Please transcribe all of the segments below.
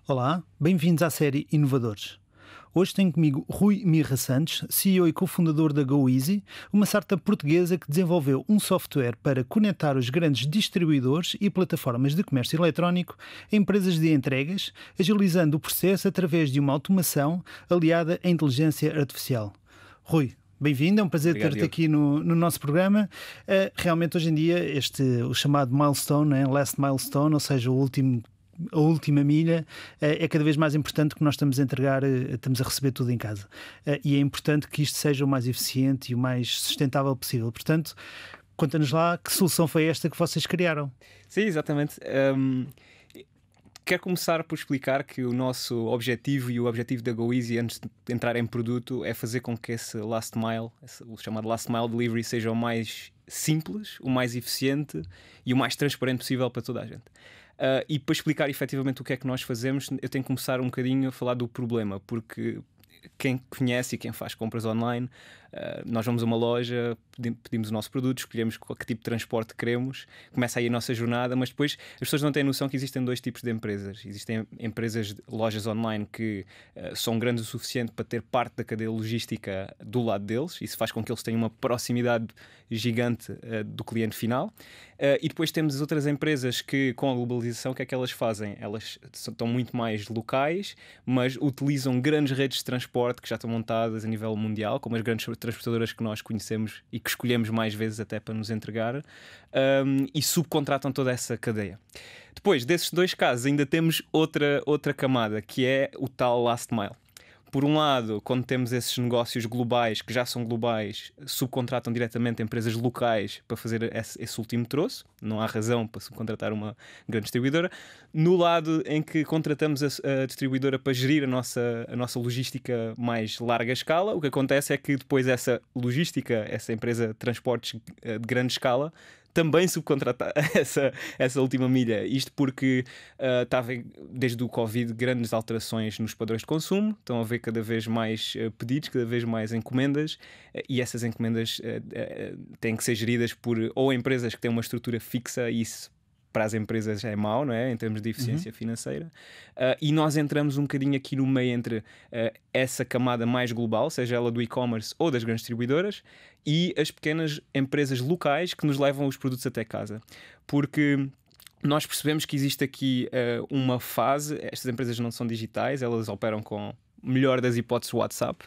Olá, bem-vindos à série Inovadores. Hoje tenho comigo Rui Mirra Santos, CEO e cofundador da GoEasy, uma startup portuguesa que desenvolveu um software para conectar os grandes distribuidores e plataformas de comércio eletrónico a empresas de entregas, agilizando o processo através de uma automação aliada à inteligência artificial. Rui, bem-vindo, é um prazer Obrigado, ter-te Diogo. aqui no nosso programa. Realmente hoje em dia o chamado milestone, last milestone, ou seja, a última milha, é cada vez mais importante que nós estamos a entregar, estamos a receber tudo em casa. E é importante que isto seja o mais eficiente e o mais sustentável possível. Portanto, conta-nos lá que solução foi esta que vocês criaram. Sim, exatamente. Quero começar por explicar que o nosso objetivo e o objetivo da GoEasy antes de entrar em produto é fazer com que esse last mile, o chamado last mile delivery, seja o mais simples, o mais eficiente e o mais transparente possível para toda a gente. E para explicar efetivamente o que é que nós fazemos, eu tenho que começar um bocadinho a falar do problema, porque quem conhece e quem faz compras online, nós vamos a uma loja, pedimos o nosso produto, escolhemos que tipo de transporte queremos, começa aí a nossa jornada, mas depois as pessoas não têm noção que existem dois tipos de empresas. Existem empresas, lojas online que são grandes o suficiente para ter parte da cadeia logística do lado deles, isso faz com que eles tenham uma proximidade gigante do cliente final. E depois temos as outras empresas que, com a globalização, o que é que elas fazem? Elas estão muito mais locais, mas utilizam grandes redes de transporte que já estão montadas a nível mundial, como as grandes transportadoras que nós conhecemos e que escolhemos mais vezes até para nos entregar, e subcontratam toda essa cadeia. Depois desses dois casos ainda temos outra camada, que é o tal last mile. Por um lado, quando temos esses negócios globais, que já são globais, subcontratam diretamente empresas locais para fazer esse último troço. Não há razão para subcontratar uma grande distribuidora. No lado em que contratamos a distribuidora para gerir a nossa logística mais larga escala, o que acontece é que depois essa logística, essa empresa de transportes de grande escala, também subcontratar essa última milha. Isto porque estava desde o Covid grandes alterações nos padrões de consumo, estão a haver cada vez mais pedidos, cada vez mais encomendas, e essas encomendas têm que ser geridas por ou empresas que têm uma estrutura fixa, e isso para as empresas é mau, não é? Em termos de eficiência financeira. E nós entramos um bocadinho aqui no meio entre essa camada mais global, seja ela do e-commerce ou das grandes distribuidoras, e as pequenas empresas locais que nos levam os produtos até casa. Porque nós percebemos que existe aqui uma fase, estas empresas não são digitais, elas operam com, melhor das hipóteses, WhatsApp,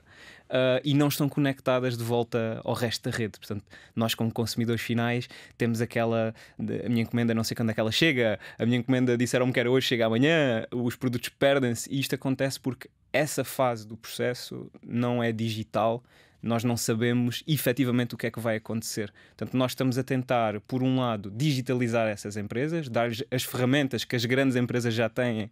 e não estão conectadas de volta ao resto da rede. Portanto, nós como consumidores finais temos aquela a minha encomenda não sei quando é que ela chega, a minha encomenda disseram-me que era hoje, chega amanhã, os produtos perdem-se, e isto acontece porque essa fase do processo não é digital. Nós não sabemos efetivamente o que é que vai acontecer. Portanto, nós estamos a tentar, por um lado, digitalizar essas empresas, dar-lhes as ferramentas que as grandes empresas já têm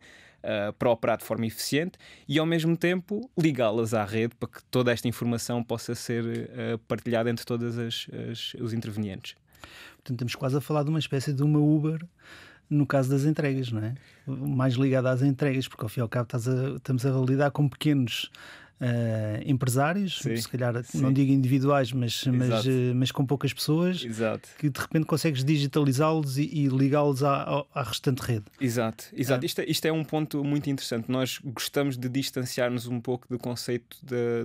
para operar de forma eficiente, e ao mesmo tempo ligá-las à rede para que toda esta informação possa ser partilhada entre todos os intervenientes. Portanto, estamos quase a falar de uma espécie de uma Uber no caso das entregas, não é? Mais ligada às entregas, porque ao fim e ao cabo estamos a lidar com pequenos empresários, Sim, se calhar sim. não digo individuais, mas com poucas pessoas. Exato. Que de repente consegues digitalizá-los e ligá-los à restante rede. Exato. Isto é um ponto muito interessante. Nós gostamos de distanciar-nos um pouco do conceito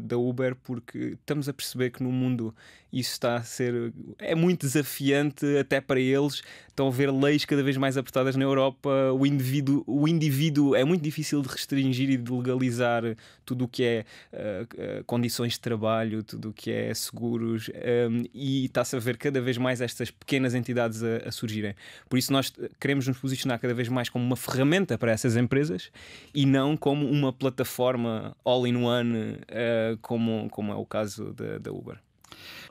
da Uber, porque estamos a perceber que no mundo isso está a ser... é muito desafiante até para eles. Estão a ver leis cada vez mais apertadas na Europa. O indivíduo é muito difícil de restringir e de legalizar tudo o que é condições de trabalho, tudo o que é seguros, e está-se a ver cada vez mais estas pequenas entidades a surgirem. Por isso nós queremos nos posicionar cada vez mais como uma ferramenta para essas empresas e não como uma plataforma all-in-one, como é o caso da Uber.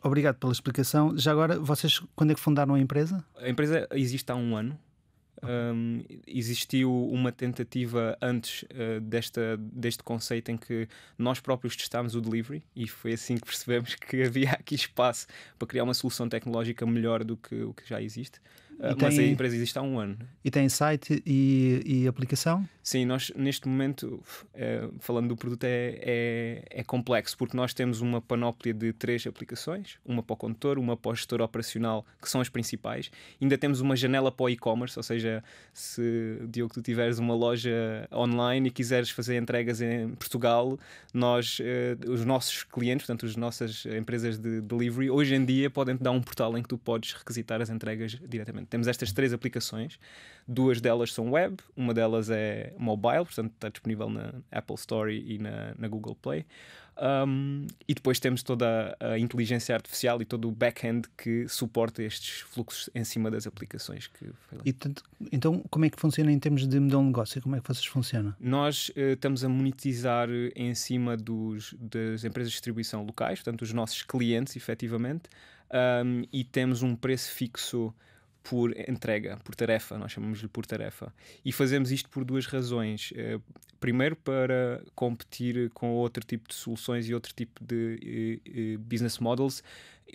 Obrigado pela explicação. Já agora, vocês quando é que fundaram a empresa? A empresa existe há um ano. Existiu uma tentativa antes deste conceito em que nós próprios testámos o delivery, e foi assim que percebemos que havia aqui espaço para criar uma solução tecnológica melhor do que o que já existe. mas a empresa existe há um ano. E tem site e aplicação? Sim, nós neste momento, falando do produto, é complexo, porque nós temos uma panóplia de 3 aplicações, uma para o condutor, uma para o gestor operacional, que são as principais. Ainda temos uma janela para o e-commerce, ou seja, se, Diogo, tu tiveres uma loja online e quiseres fazer entregas em Portugal, os nossos clientes, portanto, as nossas empresas de delivery, hoje em dia podem te dar um portal em que tu podes requisitar as entregas diretamente. Temos estas 3 aplicações, 2 delas são web, uma delas é mobile, portanto está disponível na Apple Store e na Google Play. E depois temos toda a inteligência artificial e todo o back-end que suporta estes fluxos em cima das aplicações. Então, como é que funciona em termos de modelo de negócio? Como é que vocês funcionam? Nós estamos a monetizar em cima das empresas de distribuição locais, portanto, os nossos clientes, efetivamente, e temos um preço fixo por entrega, por tarefa, nós chamamos-lhe por tarefa. E fazemos isto por 2 razões. Primeiro, para competir com outro tipo de soluções e outro tipo de business models.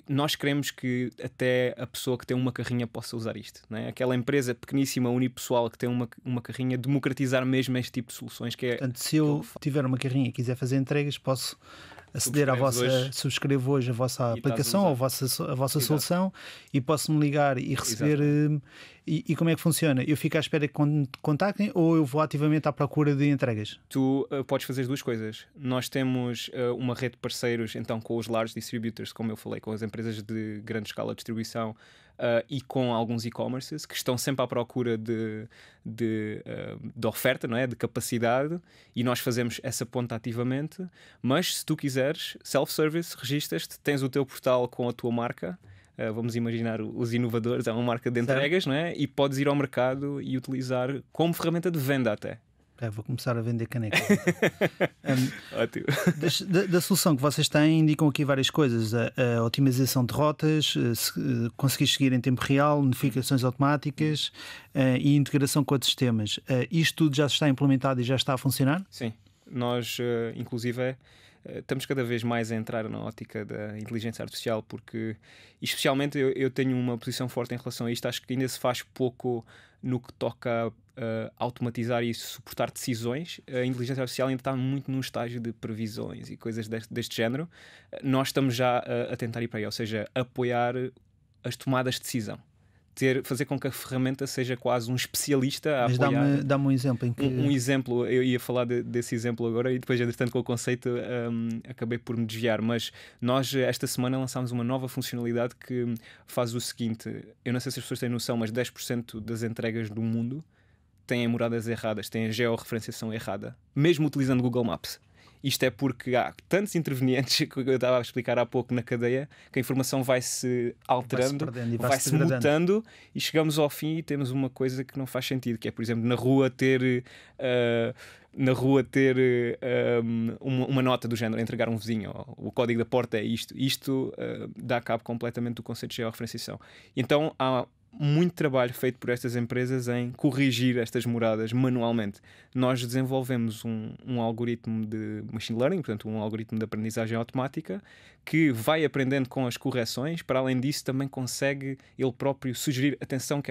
Nós queremos que até a pessoa que tem uma carrinha possa usar isto, não é? Aquela empresa pequeníssima, unipessoal, que tem uma carrinha, democratizar mesmo este tipo de soluções. Portanto, se eu tiver uma carrinha e quiser fazer entregas, posso aceder subscrevo hoje a vossa aplicação ou a vossa solução e posso-me ligar e receber. E como é que funciona? Eu fico à espera que contactem ou eu vou ativamente à procura de entregas? Tu podes fazer as 2 coisas. Nós temos uma rede de parceiros então com os large distributors, como eu falei, com as empresas de grande escala de distribuição e com alguns e-commerces que estão sempre à procura de oferta, não é? De capacidade, e nós fazemos essa ponta ativamente. Mas se tu quiseres, self-service, registas-te, tens o teu portal com a tua marca. Vamos imaginar os inovadores, é uma marca de entregas, não é? E podes ir ao mercado e utilizar como ferramenta de venda até. Vou começar a vender canecas. Ótimo. Da solução que vocês têm, indicam aqui várias coisas: a otimização de rotas, conseguir seguir em tempo real, notificações automáticas e integração com outros sistemas. Isto tudo já está implementado e já está a funcionar? Sim, nós inclusive estamos cada vez mais a entrar na ótica da inteligência artificial, porque especialmente eu tenho uma posição forte em relação a isto. Acho que ainda se faz pouco no que toca a automatizar e suportar decisões. A inteligência artificial ainda está muito num estágio de previsões e coisas deste género. Nós estamos já a tentar ir para aí, ou seja, apoiar as tomadas de decisão. Fazer com que a ferramenta seja quase um especialista a apoiar. Mas dá-me um exemplo em que... Um exemplo, eu ia falar desse exemplo agora e depois, entretanto, com o conceito acabei por me desviar, mas nós esta semana lançámos uma nova funcionalidade que faz o seguinte: eu não sei se as pessoas têm noção, mas 10% das entregas do mundo têm moradas erradas, têm a georreferenciação errada, mesmo utilizando Google Maps. Isto é porque há tantos intervenientes, que eu estava a explicar há pouco, na cadeia, que a informação vai-se alterando, vai-se mutando, e chegamos ao fim e temos uma coisa que não faz sentido, que é, por exemplo, na rua ter uma nota do género, entregar um vizinho, o código da porta é isto. Isto dá cabo completamente do conceito de georreferenciação. Então há muito trabalho feito por estas empresas em corrigir estas moradas manualmente. Nós desenvolvemos um algoritmo de machine learning, portanto um algoritmo de aprendizagem automática, que vai aprendendo com as correções. Para além disso, também consegue ele próprio sugerir: atenção que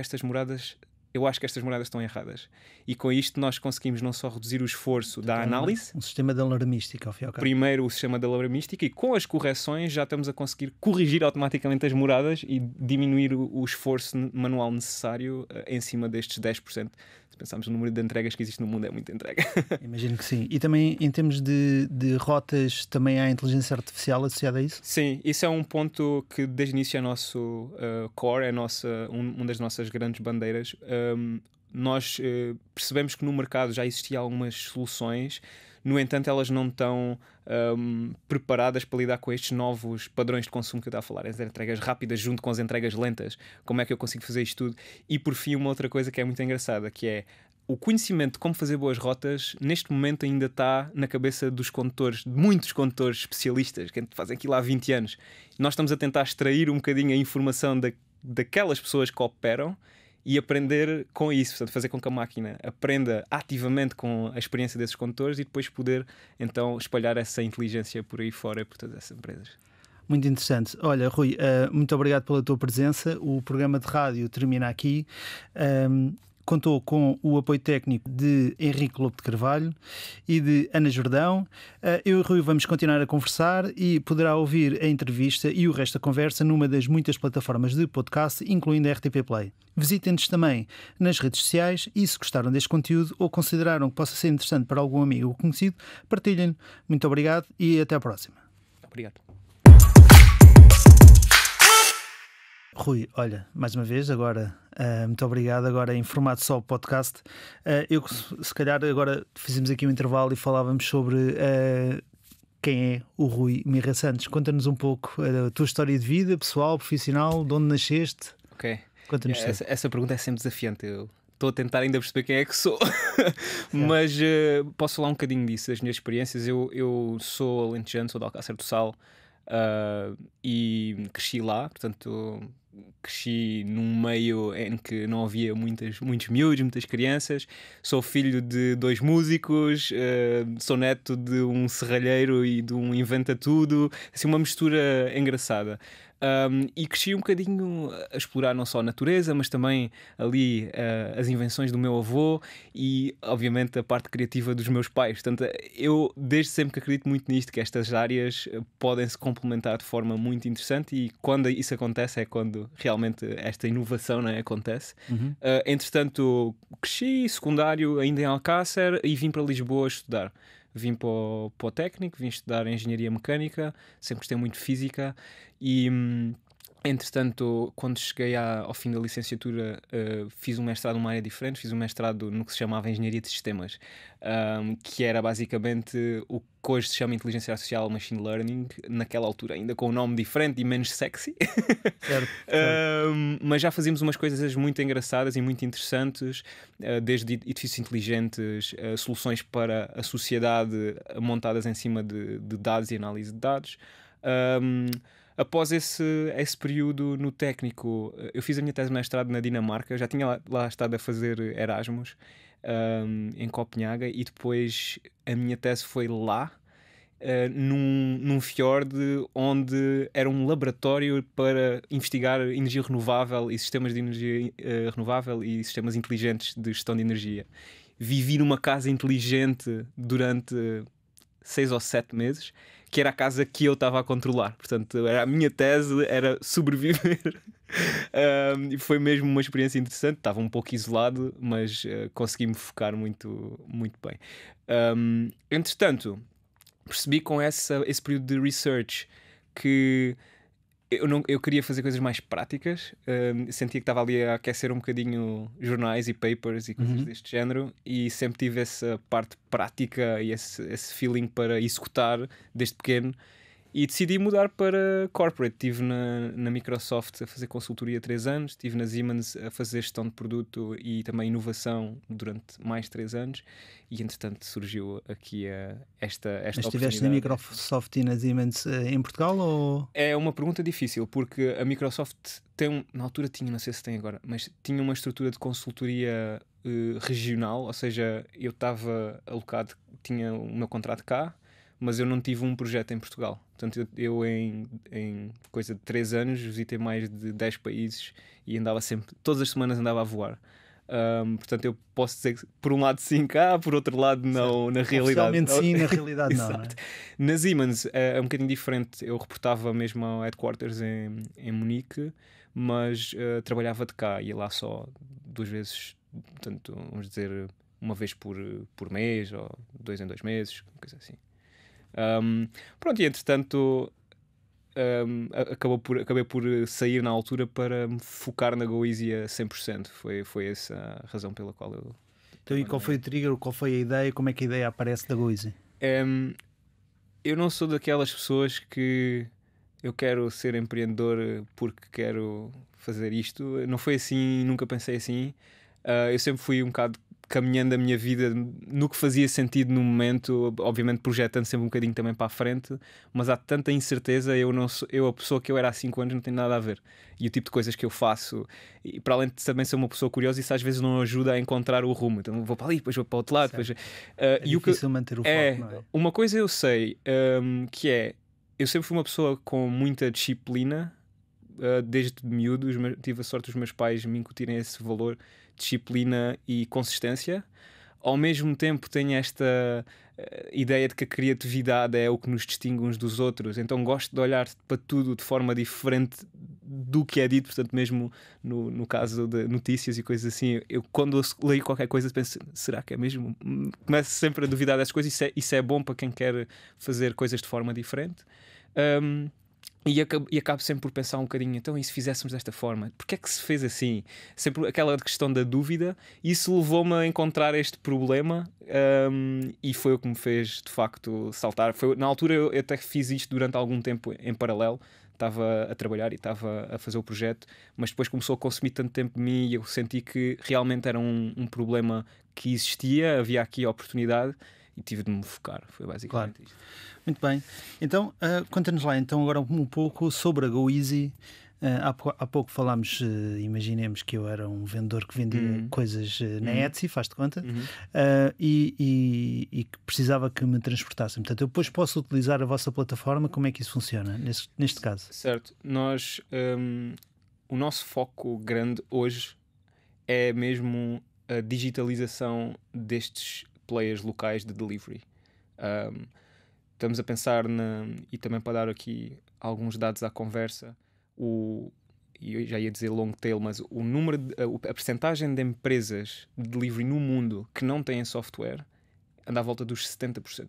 eu acho que estas moradas estão erradas. E com isto nós conseguimos não só reduzir o esforço da análise, um sistema de alarmística, ao fim e ao cabo. Primeiro o sistema de alarmística, e com as correções já estamos a conseguir corrigir automaticamente as moradas e diminuir o esforço manual necessário em cima destes 10%. Se pensarmos no número de entregas que existe no mundo, é muita entrega. Imagino que sim. E também em termos de rotas, também há inteligência artificial associada a isso? Sim, isso é um ponto que desde o início é nosso core, é uma das nossas grandes bandeiras. Nós percebemos que no mercado já existiam algumas soluções, no entanto elas não estão preparadas para lidar com estes novos padrões de consumo que eu estava a falar, as entregas rápidas junto com as entregas lentas. Como é que eu consigo fazer isto tudo? E por fim, uma outra coisa que é muito engraçada, que é o conhecimento de como fazer boas rotas. Neste momento ainda está na cabeça dos condutores, de muitos condutores especialistas que fazem aquilo há 20 anos. Nós estamos a tentar extrair um bocadinho a informação daquelas pessoas que operam e aprender com isso, portanto, fazer com que a máquina aprenda ativamente com a experiência desses condutores e depois poder então espalhar essa inteligência por aí fora e por todas essas empresas. Muito interessante. Olha, Rui, muito obrigado pela tua presença. O programa de rádio termina aqui. Contou com o apoio técnico de Henrique Lobo de Carvalho e de Ana Jordão. Eu e o Rui vamos continuar a conversar e poderá ouvir a entrevista e o resto da conversa numa das muitas plataformas de podcast, incluindo a RTP Play. Visitem-nos também nas redes sociais e, se gostaram deste conteúdo ou consideraram que possa ser interessante para algum amigo ou conhecido, partilhem-no. Muito obrigado e até à próxima. Obrigado. Rui, olha, mais uma vez, agora, muito obrigado. Agora, em formato só podcast, se calhar agora fizemos aqui um intervalo e falávamos sobre quem é o Rui Mirra Santos. Conta-nos um pouco a tua história de vida, pessoal, profissional, de onde nasceste. Ok. Conta-nos essa pergunta é sempre desafiante. Eu estou a tentar ainda perceber quem é que sou. Mas posso falar um bocadinho disso, das minhas experiências. Eu sou alentejano, sou de Alcácer do Sal, e cresci lá, portanto cresci num meio em que não havia muitos miúdos, muitas crianças. Sou filho de 2 músicos, sou neto de um serralheiro e de um inventa-tudo, assim, uma mistura engraçada. E cresci um bocadinho a explorar não só a natureza, mas também ali as invenções do meu avô e, obviamente, a parte criativa dos meus pais. Portanto, eu desde sempre que acredito muito nisto, que estas áreas podem se complementar de forma muito interessante, e quando isso acontece é quando realmente esta inovação, né, acontece. Entretanto, cresci secundário ainda em Alcácer e vim para Lisboa estudar. Vim para o técnico, vim estudar Engenharia Mecânica, sempre gostei muito de Física e, entretanto, quando cheguei ao fim da licenciatura, fiz um mestrado numa área diferente, fiz um mestrado no que se chamava Engenharia de Sistemas, que era basicamente o que hoje se chama Inteligência Artificial Machine Learning, naquela altura ainda com um nome diferente e menos sexy. Certo. Mas já fazíamos umas coisas muito engraçadas e muito interessantes, desde edifícios inteligentes, soluções para a sociedade montadas em cima de dados e análise de dados. Após esse período no técnico, eu fiz a minha tese de mestrado na Dinamarca. Já tinha lá estado a fazer Erasmus, em Copenhaga, e depois a minha tese foi lá, num fiord onde era um laboratório para investigar energia renovável e sistemas de energia renovável e sistemas inteligentes de gestão de energia. Vivi numa casa inteligente durante 6 ou 7 meses, que era a casa que eu estava a controlar. Portanto, a minha tese era sobreviver. E foi mesmo uma experiência interessante. Estava um pouco isolado, mas consegui-me focar muito, muito bem. Entretanto, percebi com esse período de research que eu queria fazer coisas mais práticas. Sentia que estava ali a aquecer um bocadinho jornais e papers e coisas deste género, e sempre tive essa parte prática e esse feeling para executar desde pequeno. E decidi mudar para corporate. Estive na Microsoft a fazer consultoria 3 anos, estive na Siemens a fazer gestão de produto e também inovação durante mais 3 anos, e entretanto surgiu aqui esta Mas oportunidade. estiveste na Microsoft e na Siemens em Portugal? Ou... É uma pergunta difícil, porque a Microsoft na altura tinha, não sei se tem agora, mas tinha uma estrutura de consultoria regional, ou seja, eu estava alocado, tinha o meu contrato cá, mas eu não tive um projeto em Portugal. Portanto, eu em coisa de 3 anos visitei mais de 10 países e andava sempre, todas as semanas andava a voar. Portanto, eu posso dizer que por um lado sim cá, por outro lado não, na realidade. Oficialmente sim, na realidade não. Não é? Na Siemens é um bocadinho diferente. Eu reportava mesmo ao headquarters em Munique, mas trabalhava de cá, ia lá só 2 vezes, portanto, vamos dizer, uma vez por mês ou 2 em 2 meses, coisa assim. Pronto, e entretanto acabei por sair na altura para me focar na GoEasy a 100%. Foi essa a razão pela qual eu... Então, e qual foi o trigger? Qual foi a ideia? Como é que a ideia aparece da GoEasy? Eu não sou daquelas pessoas que eu quero ser empreendedor porque quero fazer isto. Não foi assim, nunca pensei assim. Eu sempre fui um bocado caminhando a minha vida no que fazia sentido no momento, obviamente projetando sempre um bocadinho também para a frente, mas há tanta incerteza. A pessoa que eu era há 5 anos não tem nada a ver, e o tipo de coisas que eu faço, e para além de também ser uma pessoa curiosa, isso às vezes não ajuda a encontrar o rumo. Então vou para ali, depois vou para o outro lado, depois, é difícil manter o foco, não é? uma coisa eu sei, que é eu sempre fui uma pessoa com muita disciplina, desde miúdo. Tive a sorte dos meus pais me incutirem esse valor, disciplina e consistência. Ao mesmo tempo tenho esta ideia de que a criatividade é o que nos distingue uns dos outros, então gosto de olhar para tudo de forma diferente do que é dito. Portanto, mesmo no caso de notícias e coisas assim, eu quando eu leio qualquer coisa penso, será que é mesmo? Começo sempre a duvidar dessas coisas. Isso é bom para quem quer fazer coisas de forma diferente. E acabo sempre por pensar um bocadinho, então, e se fizéssemos desta forma? Porquê é que se fez assim? Sempre aquela questão da dúvida. Isso levou-me a encontrar este problema, e foi o que me fez, de facto, saltar. Na altura eu até fiz isto durante algum tempo em paralelo. Estava a trabalhar e estava a fazer o projeto, mas depois começou a consumir tanto tempo de mim e eu senti que realmente era um problema que existia, havia aqui a oportunidade e tive de me focar. Foi basicamente isto. Muito bem. Então, conta-nos lá então agora um pouco sobre a GoEasy. Há pouco falámos, imaginemos que eu era um vendedor que vendia coisas na Etsy, faz-te conta, e que precisava que me transportassem. Portanto, eu depois posso utilizar a vossa plataforma. Como é que isso funciona neste caso? Certo. O nosso foco grande hoje é mesmo a digitalização destes players locais de delivery. Estamos a pensar e também para dar aqui alguns dados à conversa, e eu já ia dizer long tail, mas o número a percentagem de empresas de delivery no mundo que não têm software anda à volta dos 70%.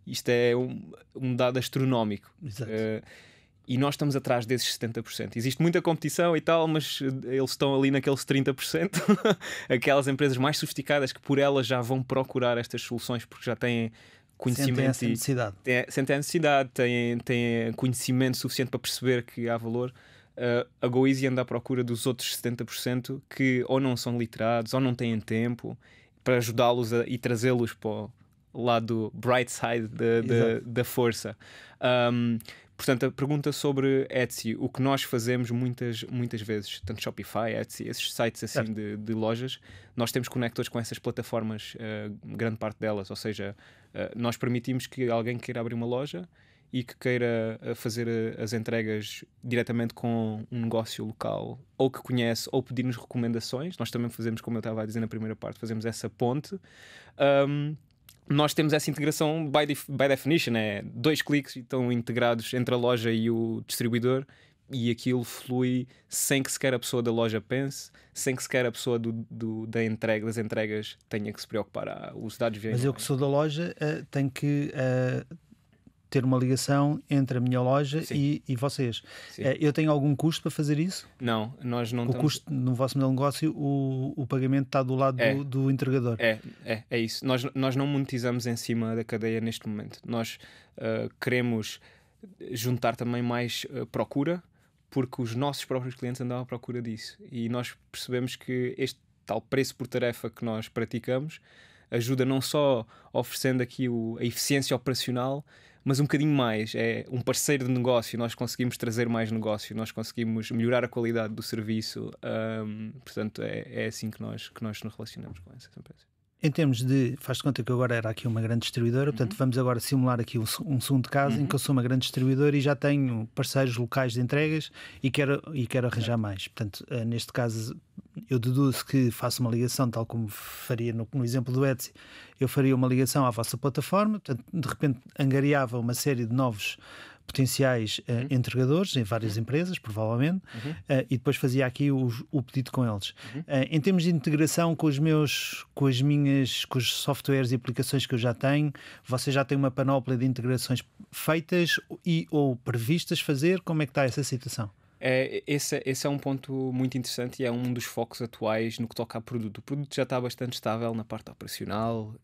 Isto é um dado astronómico. Exato. E nós estamos atrás desses 70%. Existe muita competição e tal, mas eles estão ali naqueles 30%. Aquelas empresas mais sofisticadas que por elas já vão procurar estas soluções porque já têm conhecimento. Sentem essa necessidade. Sentem a necessidade, têm conhecimento suficiente para perceber que há valor. A GoEasy anda à procura dos outros 70% que ou não são literados ou não têm tempo, para ajudá-los e trazê-los para o lado bright side da força. Portanto, a pergunta sobre Etsy, o que nós fazemos muitas vezes, tanto Shopify, Etsy, esses sites assim de lojas, nós temos conectores com essas plataformas, grande parte delas. Ou seja, nós permitimos que alguém queira abrir uma loja e que queira fazer as entregas diretamente com um negócio local, ou que conhece, ou pedir-nos recomendações. Nós também fazemos, como eu estava a dizer na primeira parte, fazemos essa ponte. Nós temos essa integração by definition, 2 cliques e estão integrados entre a loja e o distribuidor, e aquilo flui sem que sequer a pessoa da loja pense, sem que sequer a pessoa das entregas tenha que se preocupar. Os dados vêm. Mas eu que sou da loja tenho que ter uma ligação entre a minha loja e vocês. Eu tenho algum custo para fazer isso? Não, nós não temos. O custo no vosso modelo de negócio, o pagamento está do lado do entregador. É isso. Nós não monetizamos em cima da cadeia neste momento. Nós queremos juntar também mais procura, porque os nossos próprios clientes andam à procura disso. E nós percebemos que este tal preço por tarefa que nós praticamos ajuda não só oferecendo aqui a eficiência operacional, mas um bocadinho mais. É um parceiro de negócio, nós conseguimos trazer mais negócio, nós conseguimos melhorar a qualidade do serviço. Portanto, é assim que nós nos relacionamos com essas empresas. Em termos de, faz-te conta que eu agora era aqui uma grande distribuidora, portanto vamos agora simular aqui um segundo caso em que eu sou uma grande distribuidora e já tenho parceiros locais de entregas e quero arranjar mais. Portanto, neste caso eu deduzo que faço uma ligação, tal como faria no exemplo do Etsy, eu faria uma ligação à vossa plataforma, portanto de repente angariava uma série de novos potenciais entregadores em várias empresas, provavelmente, e depois fazia aqui o pedido com eles. Em termos de integração com os softwares e aplicações que eu já tenho, vocês já têm uma panóplia de integrações feitas ou previstas fazer? Como é que está essa situação? Esse é um ponto muito interessante e é um dos focos atuais no que toca a produto. O produto já está bastante estável na parte operacional,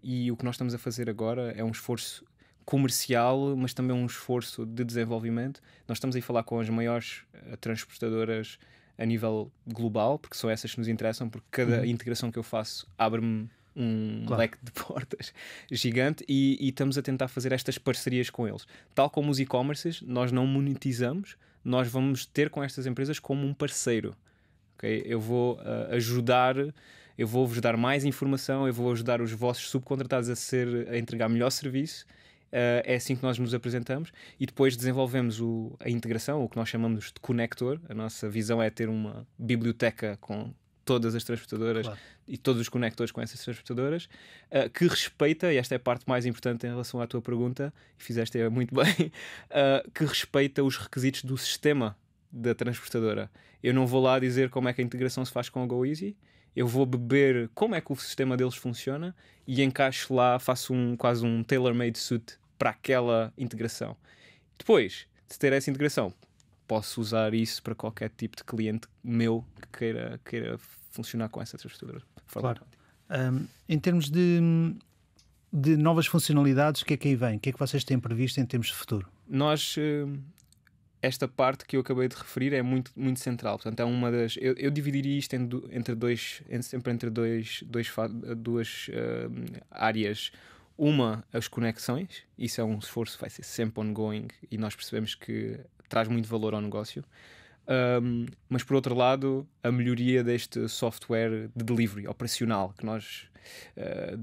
e o que nós estamos a fazer agora é um esforço comercial, mas também um esforço de desenvolvimento. Nós estamos a falar com as maiores transportadoras a nível global, porque são essas que nos interessam, porque cada integração que eu faço abre-me um leque de portas gigante, e estamos a tentar fazer estas parcerias com eles. Tal como os e-commerces, nós não monetizamos, nós vamos ter com estas empresas como um parceiro. Okay? Eu vou eu vou-vos dar mais informação, eu vou ajudar os vossos subcontratados a entregar melhor serviço, É assim que nós nos apresentamos e depois desenvolvemos a integração, o que nós chamamos de conector. A nossa visão é ter uma biblioteca com todas as transportadoras, claro, e todos os conectores com essas transportadoras, que respeita, e esta é a parte mais importante em relação à tua pergunta, e fizeste muito bem, que respeita os requisitos do sistema da transportadora. Eu não vou lá dizer como é que a integração se faz com a GoEasy, eu vou beber como é que o sistema deles funciona e encaixo lá, faço quase um tailor-made suit para aquela integração. Depois de ter essa integração, posso usar isso para qualquer tipo de cliente meu que queira funcionar com essa transportadora. Claro. Em termos de novas funcionalidades, o que é que aí vem? O que é que vocês têm previsto em termos de futuro? Nós... esta parte que eu acabei de referir é muito, muito central. Portanto, é uma das... Eu dividiria isto sempre entre duas áreas. Uma, as conexões. Isso é um esforço que vai ser sempre ongoing e nós percebemos que traz muito valor ao negócio. Mas, por outro lado, a melhoria deste software de delivery operacional que nós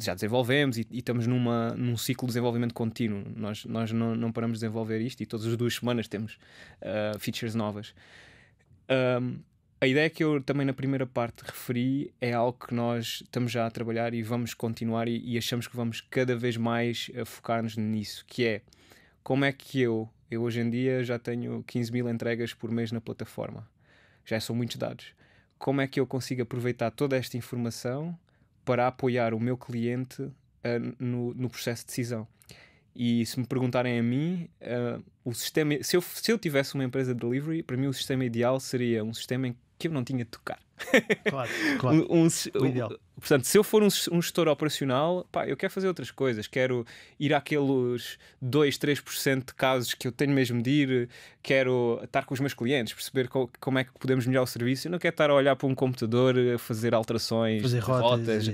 já desenvolvemos e estamos num ciclo de desenvolvimento contínuo. Nós não paramos de desenvolver isto e todas as 2 semanas temos features novas. A ideia que eu também na primeira parte referi é algo que nós estamos já a trabalhar e vamos continuar e achamos que vamos cada vez mais focar-nos nisso, que é como é que eu hoje em dia já tenho 15.000 entregas por mês na plataforma. Já são muitos dados. Como é que eu consigo aproveitar toda esta informação para apoiar o meu cliente no processo de decisão? E se me perguntarem a mim, o sistema, se eu tivesse uma empresa de delivery, para mim o sistema ideal seria um sistema em que eu não tinha de tocar. Claro. O ideal. Portanto, se eu for um gestor operacional, eu quero fazer outras coisas. Quero ir àqueles 2-3% de casos que eu tenho mesmo de ir. Quero estar com os meus clientes, perceber como é que podemos melhorar o serviço. Eu não quero estar a olhar para um computador, a fazer alterações, fazer rotas.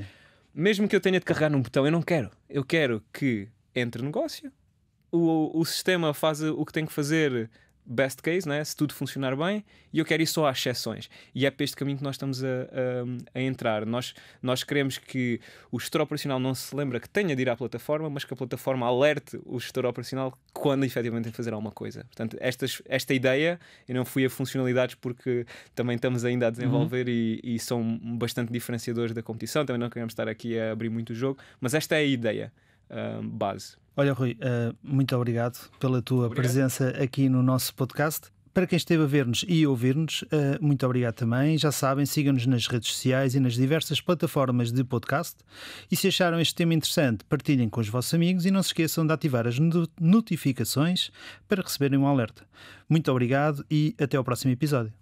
Mesmo que eu tenha de carregar num botão, eu não quero. Eu quero que entre negócio, o sistema faz o que tem que fazer, best case, né? Se tudo funcionar bem, e eu quero ir só às exceções. E é para este caminho que nós estamos a entrar. Nós queremos que o gestor operacional não se lembra que tenha de ir à plataforma, mas que a plataforma alerte o gestor operacional quando efetivamente tem de fazer alguma coisa. Portanto, esta ideia, eu não fui a funcionalidades porque também estamos ainda a desenvolver e são bastante diferenciadores da competição. Também não queremos estar aqui a abrir muito o jogo, mas esta é a ideia base. Olha, Rui, muito obrigado pela tua presença aqui no nosso podcast. Para quem esteve a ver-nos e ouvir-nos, muito obrigado também. Já sabem, sigam-nos nas redes sociais e nas diversas plataformas de podcast. E se acharam este tema interessante, partilhem com os vossos amigos e não se esqueçam de ativar as notificações para receberem um alerta. Muito obrigado e até ao próximo episódio.